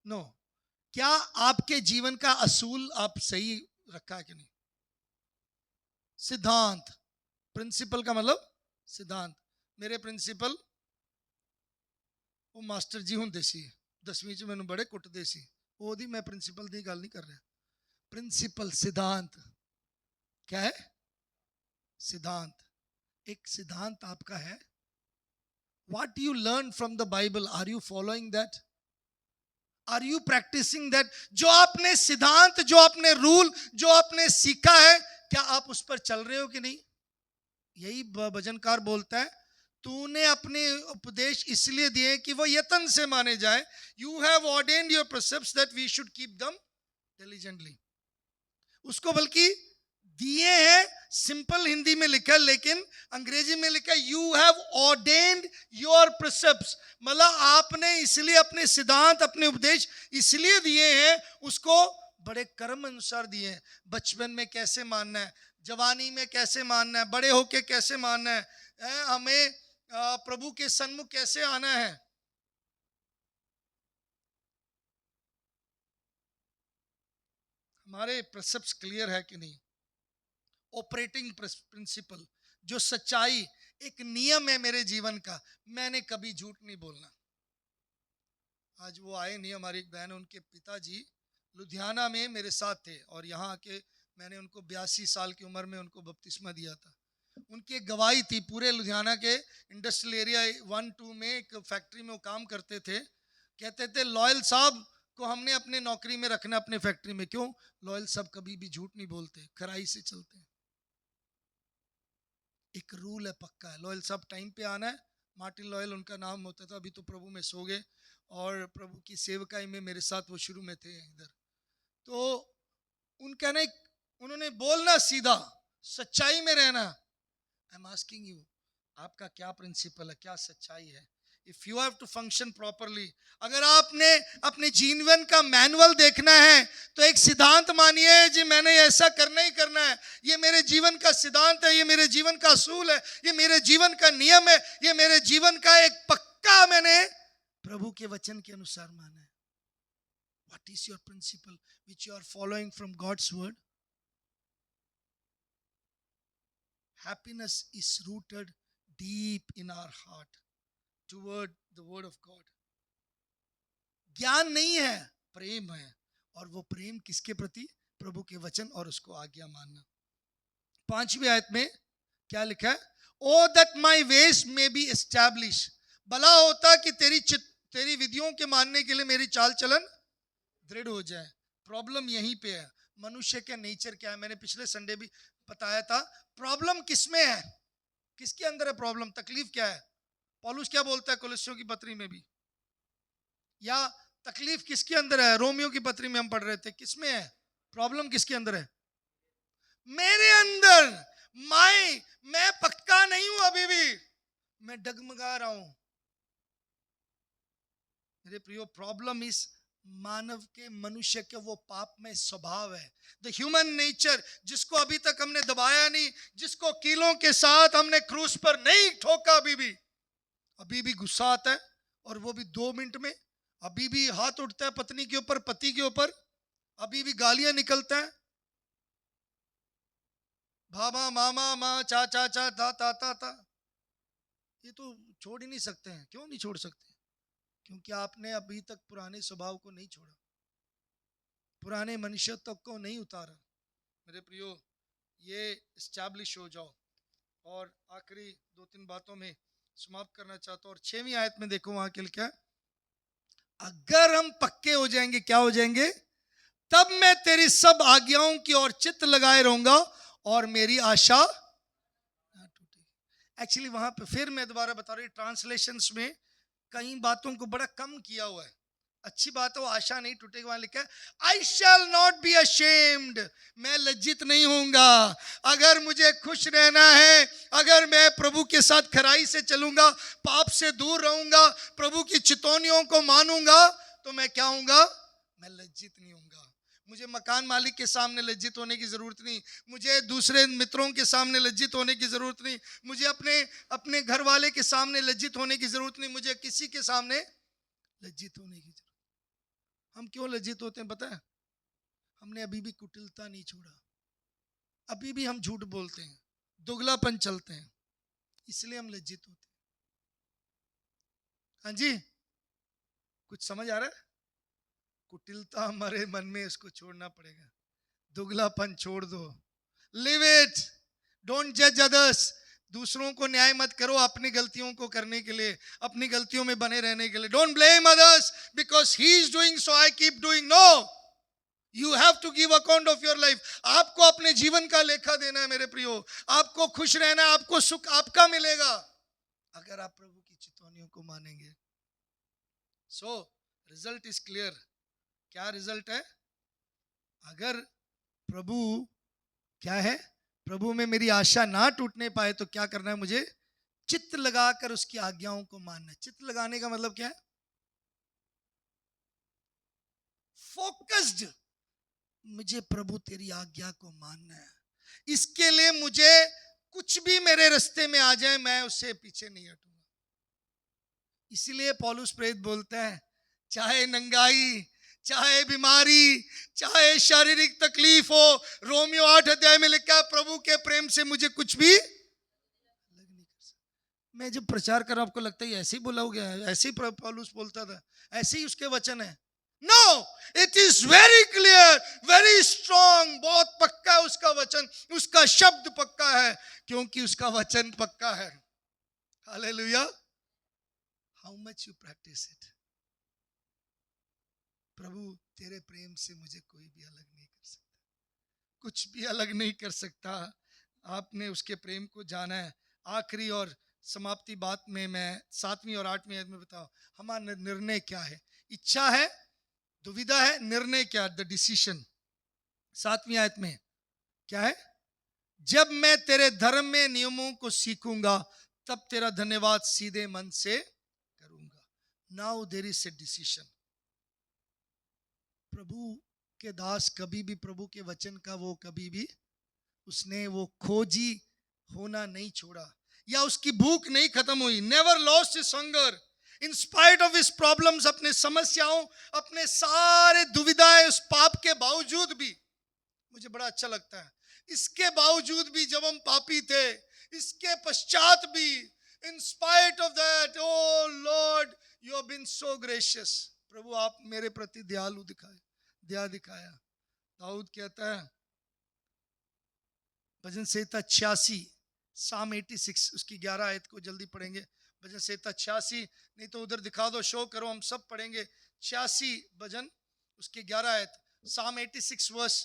No. क्या आपके जीवन का असूल आप सही रखा है कि नहीं? सिद्धांत, प्रिंसिपल का मतलब सिद्धांत। मेरे प्रिंसिपल वो मास्टर जी हुंदे सी 10वीं च मैनू बड़े कुटदे सी, ओदी मैं प्रिंसिपल दी गल नहीं कर रहा। प्रिंसिपल सिद्धांत क्या है? सिद्धांत। एक सिद्धांत आपका है। What you learn from the Bible, are you following that? Are you practicing that? जो आपने सिद्धांत, जो आपने रूल, जो आपने सीखा है, क्या आप उस पर चल रहे हो कि नहीं? यही भजनकार बोलता है, तूने अपने उपदेश इसलिए दिए कि वो यत्न से माने जाए। You have ordained your precepts that we should keep them diligently. उसको बल्कि दिए हैं, सिंपल हिंदी में लिखा है, लेकिन अंग्रेजी में लिखा है यू हैव ऑर्डेन्ड योर प्रिसेप्ट्स। मतलब आपने इसलिए अपने सिद्धांत, अपने उपदेश इसलिए दिए हैं, उसको बड़े कर्म अनुसार दिए हैं। बचपन में कैसे मानना है, जवानी में कैसे मानना है, बड़े होके कैसे मानना है, हमें प्रभु के सन्मुख कैसे आना है। हमारे प्रिसेप्ट्स क्लियर है कि नहीं? ऑपरेटिंग प्रिंसिपल, जो सच्चाई, एक नियम है मेरे जीवन का, मैंने कभी झूठ नहीं बोलना। आज वो आए नहीं, हमारी एक बहन, उनके पिताजी लुधियाना में मेरे साथ थे और यहाँ आके मैंने उनको 82 साल की उम्र में उनको बपतिस्मा दिया था। उनकी एक गवाही थी, पूरे लुधियाना के इंडस्ट्रियल एरिया 1-2 में एक फैक्ट्री में वो काम करते थे। कहते थे लॉयल साहब को हमने अपने नौकरी में रखना, अपने फैक्ट्री में। क्यों? लॉयल साहब कभी भी झूठ नहीं बोलते, खराई से चलते हैं। एक रूल है, पक्का है। लॉयल साहब टाइम पे आना है। मार्टिन लॉयल उनका नाम होता था, अभी तो प्रभु में सो गए और प्रभु की सेवकाई में मेरे साथ वो शुरू में थे इधर। तो उनका ना, उन्होंने बोलना सीधा, सच्चाई में रहना। आई एम आस्किंग यू, आपका क्या प्रिंसिपल है, क्या सच्चाई है? If you have to function properly, अगर आपने अपने जीवन का मैनुअल देखना है तो एक सिद्धांत मानिए जी, मैंने ऐसा करना ही करना है, ये मेरे जीवन का सिद्धांत है, ये मेरे जीवन का असूल है, ये मेरे जीवन का नियम है, ये मेरे जीवन का एक पक्का, मैंने प्रभु के वचन के अनुसार माना है। What is your principle which you are following from God's word? Happiness is rooted deep in our heart toward the word of God. ज्ञान नहीं है, प्रेम है। और वो प्रेम किसके प्रति? प्रभु के वचन और उसको आज्ञा मानना। 5वीं आयत में क्या लिखा है? O that my ways may be establish, भला होता कि तेरी विधियों के मानने के लिए मेरी चाल चलन दृढ़ हो जाए। प्रॉब्लम यहीं पे है। मनुष्य का नेचर क्या है? मैंने पिछले संडे भी बताया था। प्रॉब्लम किसमें है, किसके अंदर है प्रॉब्लम? तकलीफ क्या है? पौलुस क्या बोलता है कोलोसियों की पत्री में भी? या तकलीफ किसके अंदर है? रोमियो की पत्री में हम पढ़ रहे थे, किसमें है प्रॉब्लम? किसके अंदर है? मेरे अंदर। मैं पक्का नहीं हूं, अभी भी मैं डगमगा रहा हूं। मेरे प्रियो, प्रॉब्लम इस मानव के, मनुष्य के वो पाप में स्वभाव है, द ह्यूमन नेचर, जिसको अभी तक हमने दबाया नहीं, जिसको कीलों के साथ हमने क्रूस पर नहीं ठोका। अभी भी गुस्सा आता है, और वो भी 2 मिनट में। अभी भी हाथ उठता है पत्नी के ऊपर, पति के ऊपर। अभी भी गालियां निकलता है, भामा मामा माँ चा चा चा ता ता ता ता। ये तो छोड़ ही नहीं सकते हैं। क्यों नहीं छोड़ सकते? क्योंकि आपने अभी तक पुराने स्वभाव को नहीं छोड़ा, पुराने मनुष्यत्व को नहीं उतारा। मेरे प्रियो, ये एस्टैब्लिश हो जाओ। और आखिरी 2-3 बातों में समाप्त करना चाहता हूं। और 6वीं आयत में देखो, वहां के लिखा है, अगर हम पक्के हो जाएंगे, क्या हो जाएंगे? तब मैं तेरी सब आज्ञाओं की ओर चित्त लगाए रहूंगा और मेरी आशा ना टूटेगी। एक्चुअली वहां पे फिर मैं दोबारा बता रही, ट्रांसलेशंस में कई बातों को बड़ा कम किया हुआ है। अच्छी बात है, वो आशा नहीं टूटेगी। वहां लिखा है, आई शैल नॉट बी अशेम्ड, मैं लज्जित नहीं होऊंगा। अगर मुझे खुश रहना है, अगर मैं प्रभु के साथ खराई से चलूंगा, पाप से दूर रहूंगा, प्रभु की चितौनियों को मानूंगा, तो मैं क्या होऊंगा? मैं लज्जित नहीं होऊंगा। मुझे मकान मालिक के सामने लज्जित होने की जरूरत नहीं, मुझे दूसरे मित्रों के सामने लज्जित होने की जरूरत नहीं, मुझे अपने घर वाले के सामने लज्जित होने की जरूरत नहीं, मुझे किसी के सामने लज्जित होने की जरूरत। हम क्यों लज्जित होते हैं पता है? हमने अभी भी कुटिलता नहीं छोड़ा, अभी भी हम झूठ बोलते हैं, दुगलापन चलते हैं, इसलिए हम लज्जित होते हैं। हाँ जी, कुछ समझ आ रहा है? कुटिलता हमारे मन में, इसको छोड़ना पड़ेगा। दुगलापन छोड़ दो, लिव इट, डोंट जज अदर्स। दूसरों को न्याय मत करो अपनी गलतियों को करने के लिए, अपनी गलतियों में बने रहने के लिए। Don't blame others because he is doing so I keep doing. No, you have to give account of your life. आपको अपने जीवन का लेखा देना है मेरे प्रियो। आपको खुश रहना है, आपको सुख आपका मिलेगा अगर आप प्रभु की चितौनियों को मानेंगे। So result is clear. क्या रिजल्ट है? अगर प्रभु क्या है, प्रभु में मेरी आशा ना टूटने पाए तो क्या करना है मुझे? चित्त लगाकर उसकी आज्ञाओं को मानना है। चित्त लगाने का मतलब क्या है? फोकस्ड। मुझे प्रभु तेरी आज्ञा को मानना है, इसके लिए मुझे कुछ भी मेरे रास्ते में आ जाए मैं उससे पीछे नहीं हटूंगा। इसीलिए पौलुस प्रेरित बोलता है, चाहे नंगाई, चाहे बीमारी, चाहे शारीरिक तकलीफ हो, रोमियो 8 अध्याय में लिखा है, प्रभु के प्रेम से मुझे कुछ भी अलग नहीं कर सकता। मैं जब प्रचार कर रहा हूं आपको लगता है ऐसे ही बोला हो गया, ऐसे ही पौलुस बोलता था, ऐसे ही उसके वचन है? No, it is very clear, very strong. बहुत पक्का है उसका वचन, उसका शब्द पक्का है, क्योंकि उसका वचन पक्का है। Hallelujah. How much you practice it. प्रभु तेरे प्रेम से मुझे कोई भी अलग नहीं कर सकता, कुछ भी अलग नहीं कर सकता। आपने उसके प्रेम को जाना है। आखिरी और समाप्ति बात में मैं 7वीं और 8वीं आयत में बताओ हमारा निर्णय क्या है। इच्छा है, दुविधा है, निर्णय क्या? The decision. 7वीं आयत में क्या है? जब मैं तेरे धर्म में नियमों को सीखूंगा तब तेरा धन्यवाद सीधे मन से करूंगा। Now there is a decision. प्रभु के दास कभी भी प्रभु के वचन का वो कभी भी उसने वो खोजी होना नहीं छोड़ा, या उसकी भूख नहीं खत्म हुई। Never lost his hunger in spite of his problems. अपने समस्याओं, अपने सारे दुविधाएं, उस पाप के बावजूद भी, मुझे बड़ा अच्छा लगता है, इसके बावजूद भी जब हम पापी थे, इसके पश्चात भी, in spite of that, O Lord you have been so gracious. प्रभु आप मेरे प्रति दयालु दया दिखाया। दाऊद कहता है भजन संहिता 86, साम 86 उसकी 11 आयत को जल्दी पढ़ेंगे। भजन संहिता 86, नहीं तो उधर दिखा दो, शो करो, हम सब पढ़ेंगे। 86 भजन उसकी 11 आयत, साम 86 वर्स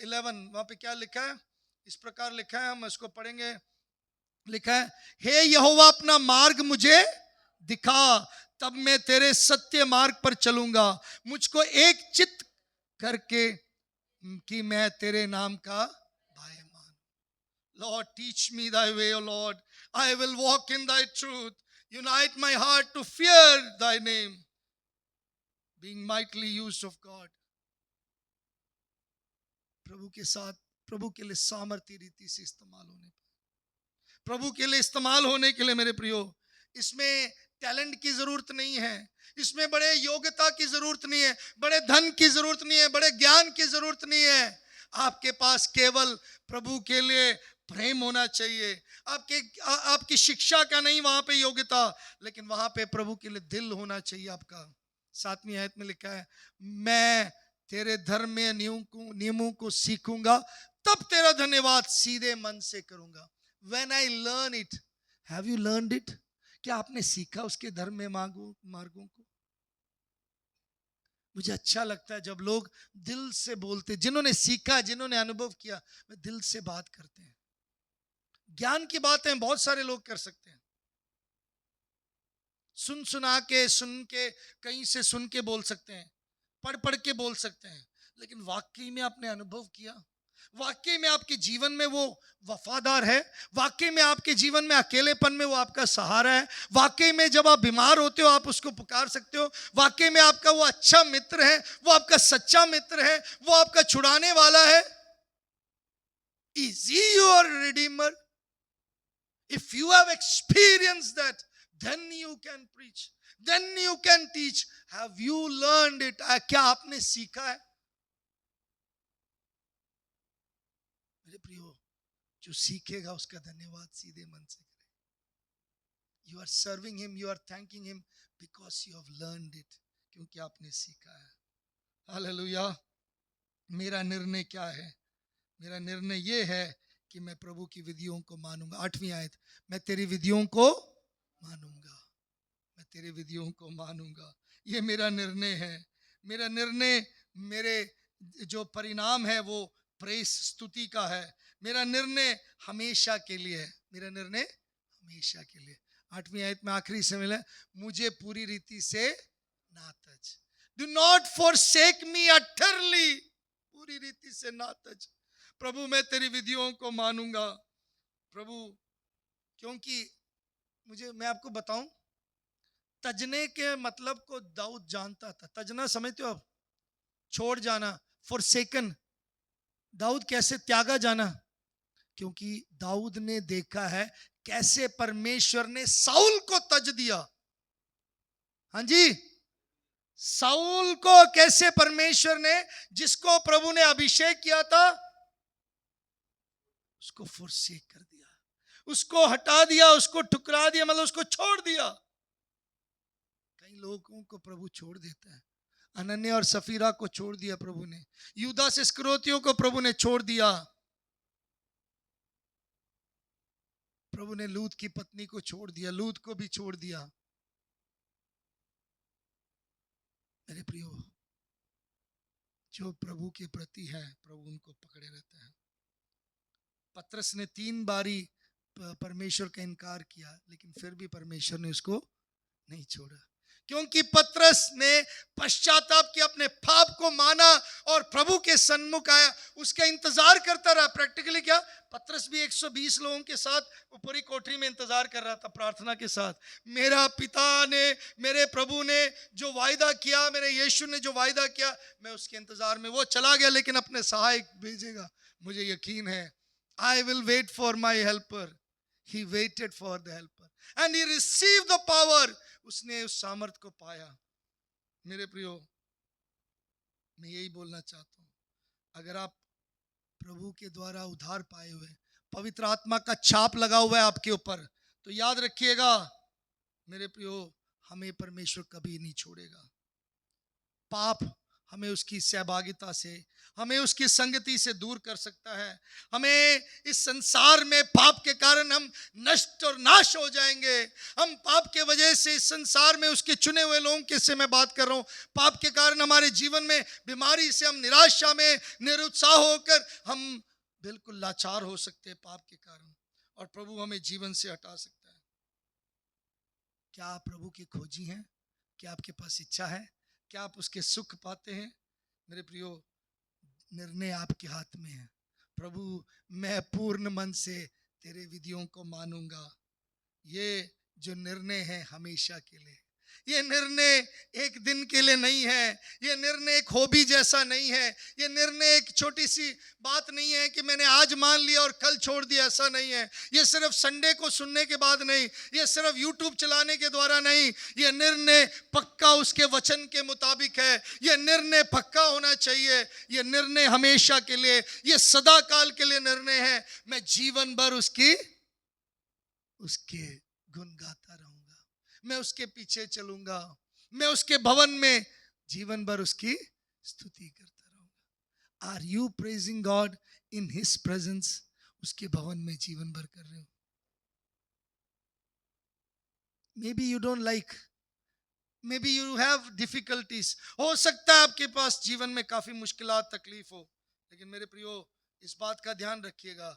11। वहां पे क्या लिखा है? इस प्रकार लिखा है, हम इसको पढ़ेंगे। लिखा है, हे यहोवा अपना मार्ग मुझे दिखा, तब मैं तेरे सत्य मार्ग पर चलूंगा। मुझको एक चित्त करके कि मैं तेरे नाम का भाई मान। Lord, teach me thy way, O Lord. I will walk in thy truth. Unite my heart to fear thy name, being mightily used of God. प्रभु के साथ, प्रभु के लिए सामर्थ्य रीति से इस्तेमाल होने, प्रभु के लिए इस्तेमाल होने के लिए मेरे प्रियो, इसमें टैलेंट की जरूरत नहीं है, इसमें बड़े योग्यता की जरूरत नहीं है, बड़े धन की जरूरत नहीं है, बड़े ज्ञान की जरूरत नहीं है। आपके पास केवल प्रभु के लिए प्रेम होना चाहिए। आपकी शिक्षा का नहीं वहां पे योग्यता, लेकिन वहां पे प्रभु के लिए दिल होना चाहिए आपका। 7वीं आयत में लिखा है, मैं तेरे धर्म में नियमों को सीखूंगा तब तेरा धन्यवाद सीधे मन से करूंगा। When I learn it, have you learned it? क्या आपने सीखा उसके धर्म में मार्गों को? मुझे अच्छा लगता है जब लोग दिल से बोलते, जिन्होंने सीखा, जिन्होंने अनुभव किया, वे दिल से बात करते हैं। ज्ञान की बातें बहुत सारे लोग कर सकते हैं, सुन के कहीं से सुन के बोल सकते हैं, पढ़ के बोल सकते हैं, लेकिन वाकई में आपने अनुभव किया, वाकई में आपके जीवन में वो वफादार है, वाकई में आपके जीवन में अकेलेपन में वो आपका सहारा है, वाकई में जब आप बीमार होते हो आप उसको पुकार सकते हो, वाकई में आपका वो अच्छा मित्र है, वो आपका सच्चा मित्र है, वो आपका छुड़ाने वाला है। Is he your redeemer? If you have experienced that, then you can preach, then you can teach. Have you learned it? क्या आपने सीखा है? मेरे प्रियो, जो सीखेगा उसका धन्यवाद सीधे मन से करे. You are serving him, you are thanking him because you have learned it, क्योंकि आपने सीखा है. हालेलुया. मेरा निर्णय क्या है? मेरा निर्णय ये है कि मैं प्रभु की विधियों को मानूंगा. 8वीं आयत, मैं तेरी विधियों को मानूंगा, मैं तेरी विधियों को मानूंगा. ये मेरा निर्णय है. मेरा निर्णय, मेरे जो परिणाम है वो प्रेस, स्तुति का है. मेरा निर्णय हमेशा के लिए है. मेरा निर्णय हमेशा के लिए. 8वीं आयत में आखिरी से मिला, मुझे पूरी रीति से ना तज. Do not forsake me utterly. पूरी रीति से ना तज. प्रभु मैं तेरी विधियों को मानूंगा. प्रभु, क्योंकि मैं आपको बताऊं, तजने के मतलब को दाऊद जानता था. तजना समझते हो आप? छोड़ जाना, forsaken. दाऊद कैसे त्यागा जाना? क्योंकि दाऊद ने देखा है कैसे परमेश्वर ने साउल को तज दिया. हाँ जी, साउल को कैसे परमेश्वर ने, जिसको प्रभु ने अभिषेक किया था, उसको forsake कर दिया, उसको हटा दिया, उसको ठुकरा दिया, मतलब उसको छोड़ दिया. कई लोगों को प्रभु छोड़ देता है. अनन्या और सफीरा को छोड़ दिया प्रभु ने. यूदास इस्करियोतियों को प्रभु ने छोड़ दिया. प्रभु ने लूत की पत्नी को छोड़ दिया, लूत को भी छोड़ दिया. मेरे प्रियो, जो प्रभु के प्रति है प्रभु उनको पकड़े रहता है. पतरस ने 3 बारी परमेश्वर का इनकार किया, लेकिन फिर भी परमेश्वर ने उसको नहीं छोड़ा, क्योंकि पतरस ने पश्चाताप किया, अपने पाप को माना और प्रभु के सन्मुख आया. उसका इंतजार करता रहा. प्रैक्टिकली क्या, पतरस भी 120 लोगों के साथ ऊपरी कोठरी में इंतजार कर रहा था, प्रार्थना के साथ. मेरा पिता ने, मेरे प्रभु ने जो वायदा किया, मेरे यीशु ने जो वायदा किया, मैं उसके इंतजार में. वो चला गया लेकिन अपने सहायक भेजेगा, मुझे यकीन है. I will wait for my helper. He waited for the helper and he received the power. उसने उस सामर्थ को पाया. मेरे प्रियो, मैं यही बोलना चाहता हूं, अगर आप प्रभु के द्वारा उद्धार पाए हुए, पवित्र आत्मा का छाप लगा हुआ है आपके ऊपर, तो याद रखिएगा मेरे प्रियो, हमें परमेश्वर कभी नहीं छोड़ेगा. पाप हमें उसकी सहभागिता से, हमें उसकी संगति से दूर कर सकता है. हमें इस संसार में पाप के कारण हम नष्ट और नाश हो जाएंगे. हम पाप के वजह से इस संसार में उसके चुने हुए लोगों के से मैं बात कर रहा हूं, पाप के कारण हमारे जीवन में बीमारी से, हम निराशा में, निरुत्साह होकर हम बिल्कुल लाचार हो सकते हैं पाप के कारण, और प्रभु हमें जीवन से हटा सकता है. क्या आप प्रभु के खोजी हैं? क्या आपके पास इच्छा है? क्या आप उसके सुख पाते हैं? मेरे प्रियो, निर्णय आपके हाथ में है. प्रभु मैं पूर्ण मन से तेरे विधियों को मानूंगा. ये जो निर्णय है हमेशा के लिए. ये निर्णय एक दिन के लिए नहीं है. ये निर्णय एक हॉबी जैसा नहीं है. ये निर्णय एक छोटी सी बात नहीं है कि मैंने आज मान लिया और कल छोड़ दिया, ऐसा नहीं है. ये सिर्फ संडे को सुनने के बाद नहीं, ये सिर्फ यूट्यूब चलाने के द्वारा नहीं. ये निर्णय पक्का उसके वचन के मुताबिक है. ये निर्णय पक्का होना चाहिए. ये निर्णय हमेशा के लिए, ये सदा काल के लिए निर्णय है. मैं जीवन भर उसके गुण गाता रहूंगा. मैं उसके पीछे चलूंगा. मैं उसके भवन में जीवन भर उसकी स्तुति करता रहूंगा. Are you praising God in his presence? उसके भवन में जीवन भर कर रहे हो? Maybe you don't like, maybe you have difficulties. हो सकता है आपके पास जीवन में काफी मुश्किलात, तकलीफ हो, लेकिन मेरे प्रियो इस बात का ध्यान रखिएगा,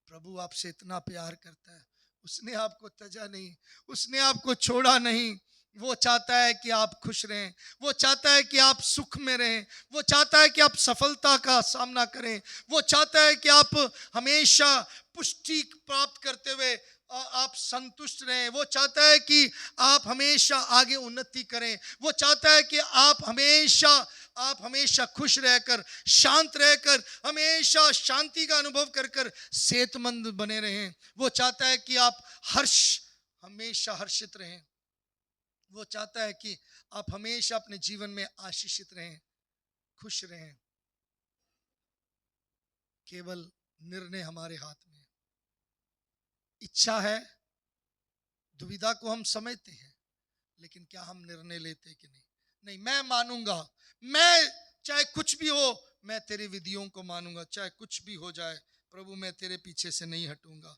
प्रभु आपसे इतना प्यार करता है. उसने आपको तजा नहीं, उसने आपको छोड़ा नहीं. वो चाहता है कि आप खुश रहें. वो चाहता है कि आप सुख में रहें. वो चाहता है कि आप सफलता का सामना करें. वो चाहता है कि आप हमेशा पुष्टि प्राप्त करते हुए आप संतुष्ट रहें. वो चाहता है कि आप हमेशा आगे उन्नति करें. वो चाहता है कि आप हमेशा खुश रहकर, शांत रहकर, हमेशा शांति का अनुभव कर कर सेहतमंद बने रहें. वो चाहता है कि आप हमेशा हर्षित रहें. वो चाहता है कि आप हमेशा अपने जीवन में आशीषित रहें, खुश रहें. केवल निर्णय हमारे हाथ में है। इच्छा है, दुविधा को हम समझते हैं, लेकिन क्या हम निर्णय लेते कि नहीं? नहीं, मैं मानूंगा, मैं चाहे कुछ भी हो, मैं तेरी विधियों को मानूंगा, चाहे कुछ भी हो जाए प्रभु, मैं तेरे पीछे से नहीं हटूंगा।